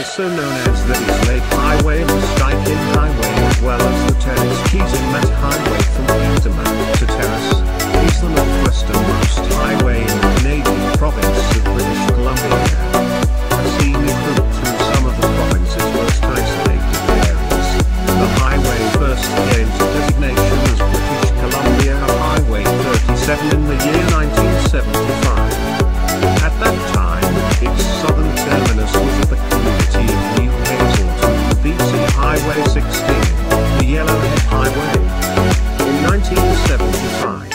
also known as the Dease Lake Highway and the Stikine Highway, as well as the Terrace Kitimat Highway from Kitimat to Terrace, is the northwesternmost highway in the Canadian province of British Columbia. A scenic route through some of the province's most isolated areas. The highway first gained designation as British Columbia Highway 37 in the year 1975. At that time, its southern terminus was at the community of New Hazelton, the BC Highway 16, the Yellowhead Highway. In 1975,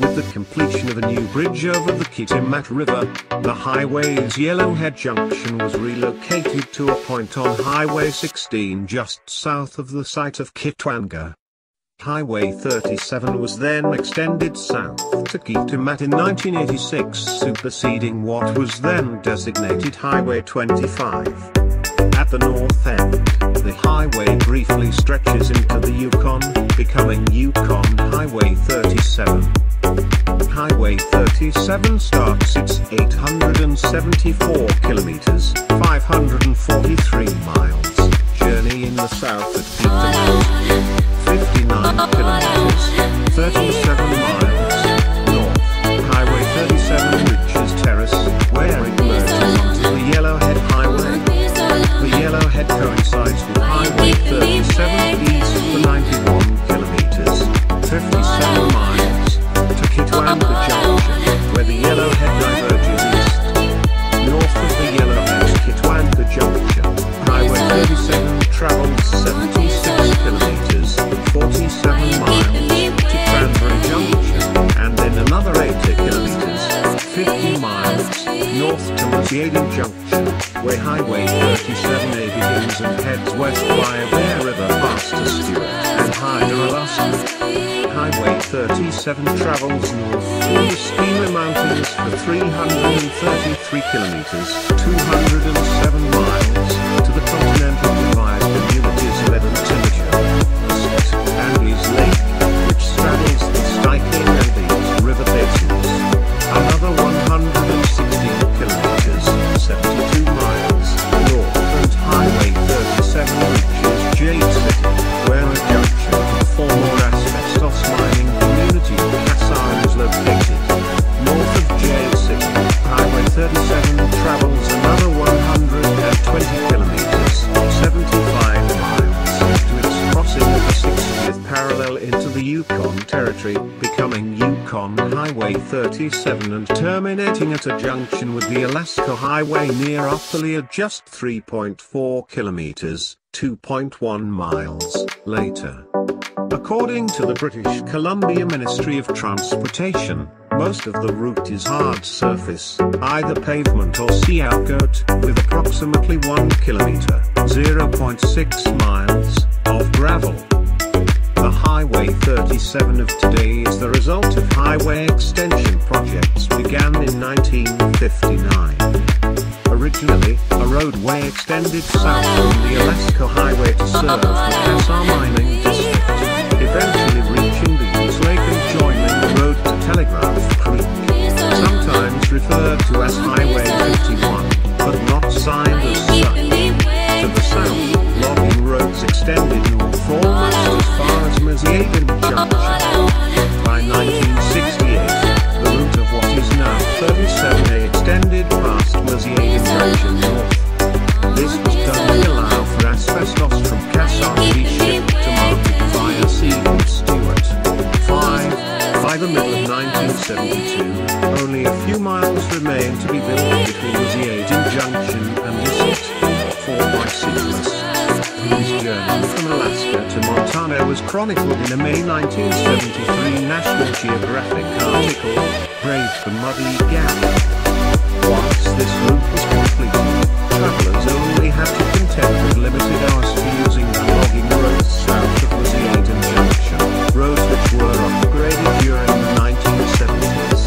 with the completion of a new bridge over the Kitimat River, the highway's Yellowhead junction was relocated to a point on Highway 16 just south of the site of Kitwanga. Highway 37 was then extended south to Kitimat in 1986, superseding what was then designated Highway 25. At the north end, the highway briefly stretches into the Yukon, becoming Yukon Highway 37. Highway 37 starts its 874 kilometers, 543 miles, journey in the south at Kitimat. 59 kilometers, 37 miles, north, Highway 37 reaches Terrace, where it merges onto the Yellowhead Highway. The Yellowhead coincides with Highway 37 east for 91 kilometers, 57 miles, to Kitwanga Junction, where the Yellowhead diverges east. North of the Yellowhead Kitwanga Junction, Highway 37 travels 76 kilometers, 47 miles, to Cranberry Junction, and then another 80 kilometers, 50 miles, north to Meziadin Junction, where Highway 37A begins and heads west via Bear River past to Stewart and Alaska. Highway 37 travels north through the Stikine Mountains for 333 kilometers, 207 miles, to the continental divide communities of Edmonton, and Dease Lake, which straddles the Stikine and Dease River basins. Another 116 kilometers, 72 miles, north, and Highway 37 reaches Jade City, where a junction of the former asbestos mining community of Cassiar is located. North of Jade City, Highway 37 travels another 120 kilometers, 75 miles, to its crossing of the 60th parallel into the Yukon Territory, becoming Yukon Highway 37 and terminating at a junction with the Alaska Highway near Upperly at just 3.4 kilometers, 2.1 miles, later. According to the British Columbia Ministry of Transportation, most of the route is hard surface, either pavement or sea outgoat, with approximately 1 kilometer, 0.6 miles, of gravel. The Highway 37 of today is the result of highway extension projects began in 1959. Originally, a roadway extended south from the Alaska Highway to serve the Cassiar mining district, eventually reaching Dease Lake and joining the road to Telegraph Creek, sometimes referred to as Highway 51, but not signed as such. To the south, logging roads extended north almost as far as Meziadin Junction. By 1968, the route of what is now 37A extended past Meziadin Junction north. This was done to allow for asbestos from Cassiar to be shipped to market via sea from Stewart. By the middle of 1972, only a few miles remained to be built between Meziadin Junction and Dease, for bicyclists, whose journey from Alaska to Montana was chronicled in a May 1973 National Geographic article, Brave the Muddy Gap. Once this route was completed, travelers only had to contend with limited hours for using the logging roads south of Meziadin Junction, roads which were upgraded during the 1970s.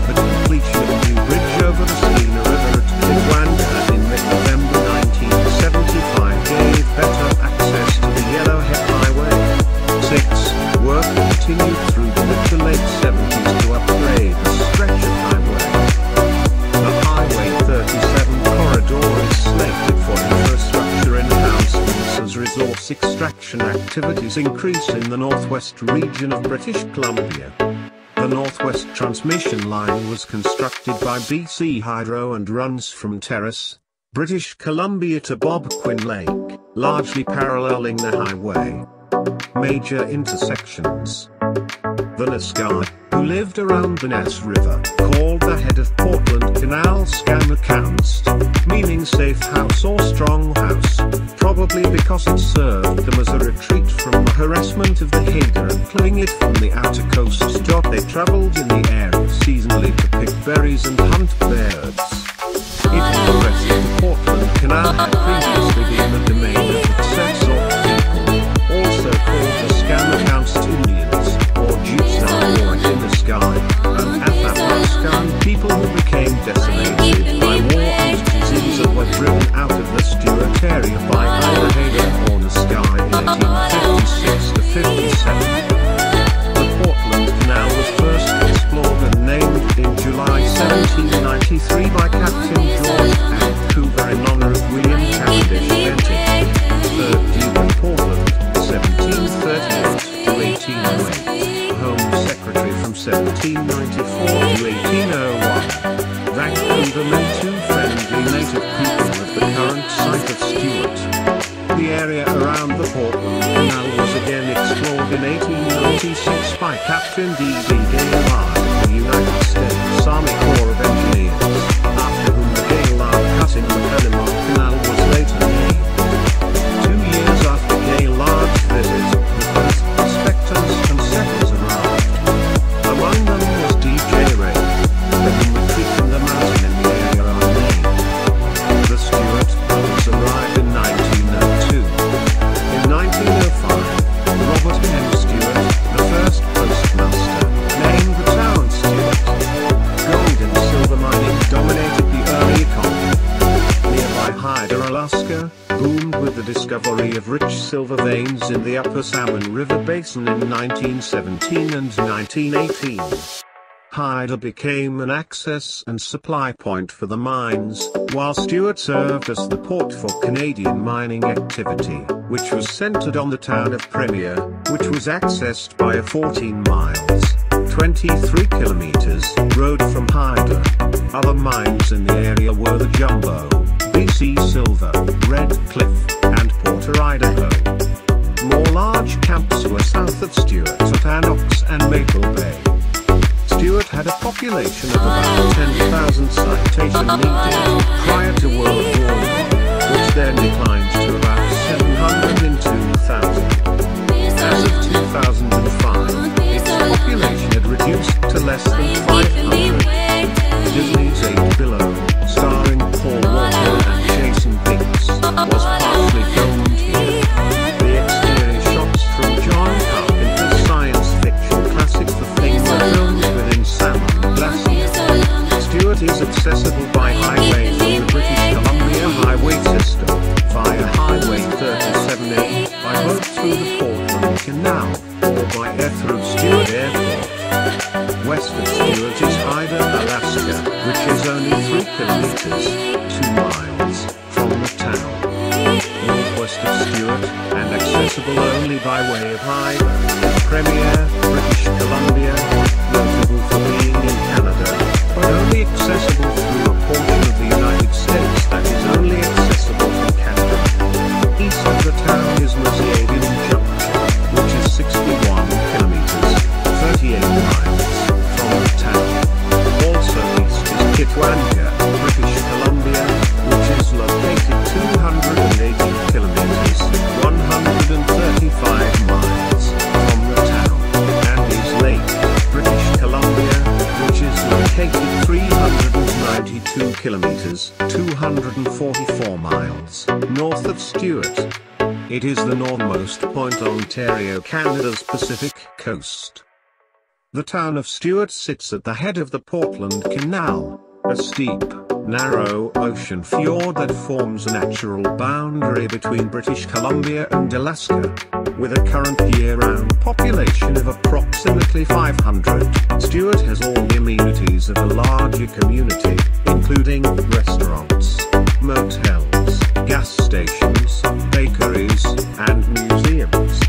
The completion of a new bridge over the Stikine River at Kitwanga in mid-November 1975 gave better access to the Yellowhead Highway. 6. Work continued through the mid to late 70s to upgrade the stretch of highway. The Highway 37 corridor is slated for activities increase in the northwest region of British Columbia. The Northwest Transmission Line was constructed by BC Hydro and runs from Terrace, British Columbia to Bob Quinn Lake, largely paralleling the highway. Major intersections. The Nisgaard, who lived around the Dease River, called the head of Portland Canal Skammerkanst, meaning safe house or strong house, probably because it served them as a retreat from the harassment of the Hader and pulling it from the outer coast. They travelled in the area seasonally to pick berries and hunt birds. It is the rest of the Portland Canal had previously been the domain of the Tsetsaut people, also called the Skammerkanst Indians, or Jutsaw in the sky, and Athabaskan people who became decimated by war and disease and were driven out of the Stewart area by either Hader or Nisgaard in 1856 to 57. The Portland Canal was first explored and named in July 1793 by Captain George Vancouver in honor of William Cavendish Bentinck, 3rd Duke of Portland, 1738 to 1808, Home Secretary from 1794 to 1801. Vancouver met two friendly native people at the current site of Stewart. The area around the Portland Canal was again explored in 1896 by Captain D.B. Gaillard of the United States Army Corps of Engineers, after whom the Gaillard cut in the Panama Canal was later named. 2 years after Gaillard's visit, the first prospectors and settlers arrived. Among them was D.J. Ray, the whom retreat from the mountain in the area are named. The Stewart brothers arrived in 1902. In 1905, Robert M. Stewart, the first postmaster, named the town Stewart. Gold and silver mining dominated the early economy. Nearby Hyder, Alaska, boomed with the discovery of rich silver veins in the upper Salmon River Basin in 1917 and 1918. Hyder became an access and supply point for the mines, while Stewart served as the port for Canadian mining activity, which was centered on the town of Premier, which was accessed by a 14 miles, 23 kilometers, road from Hyder. Other mines in the area were the Jumbo, BC Silver, Red Cliff, and Porter, Idaho. More large camps were south of Stewart at Anox and Maple Bay. Stewart had a population of about 10,000 citation needed prior to World War I, which then declined to about 700 in 2000. As of 2005, its population had reduced to less than 500. Disney's 8 Below, starring Paul Walker and Jason Biggs, was partially filmed here. The exterior shots from John Carpenter's science fiction classic The Thing were filmed within Salmon Glacier. Stewart is accessible by highway from the British Columbia highway system, via Highway 37A, by boat through the Portland Canal, or by air through Stewart Airport. West of Stewart is Hyder, Alaska, which is only 3 kilometers, 2 miles, from the town. Northwest of Stewart, and accessible only by way of Hyder, Premier, British Columbia, notable for being in Canada, but only accessible through a portion of the United States that is only accessible from Canada. East of the town is Meziadin Junction, which is 61 kilometers, 38 miles, from the town. Also east is Kitwanga, British Columbia, which is located 280 kilometers, 135 miles, from the town, and Dease Lake, British Columbia, which is located 392 kilometers, 244 miles, north of Stewart. It is the northernmost point on Ontario, Canada's Pacific coast. The town of Stewart sits at the head of the Portland Canal, a steep, narrow ocean fjord that forms a natural boundary between British Columbia and Alaska. With a current year-round population of approximately 500, Stewart has all the amenities of a larger community, including restaurants, motels, gas stations, bakeries, and museums.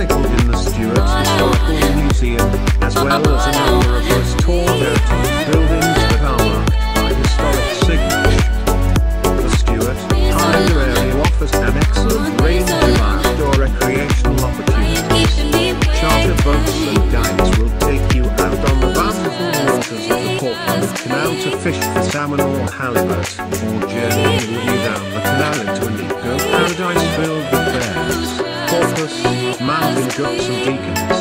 chronicled in the Stewart Historical Museum, as well as a number of restored heritage buildings that are marked by historic signature. The Stewart Highway area offers an excellent range of outdoor recreational opportunities. Charter boats and guides will take you out on the bountiful waters of the Portland Canal to fish for salmon or halibut, or journey with you down the canal into an eco-paradise filled with bears, porpoise, mountain goats and deacons.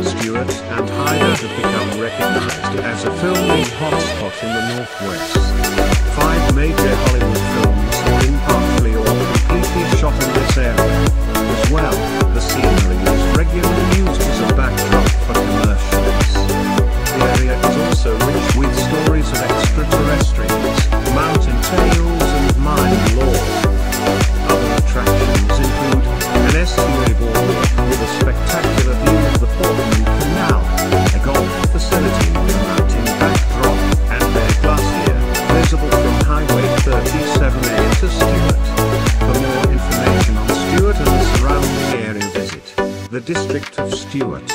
Stewart and Hyder have become recognized as a filming hotspot in the Northwest. 5 major Hollywood films have been partially or completely shot in this area. As well, the scenery is regularly used as a backdrop for commercials. The area is also rich with stories of extraterrestrials, mountain tales and mining lore. Other attractions include an estuary boardwalk with a spectacular view of the Portland Canal, a golf facility with a mountain backdrop, and Bear Glacier, visible from Highway 37A to Stewart. For more information on Stewart and the surrounding area, visit the District of Stewart.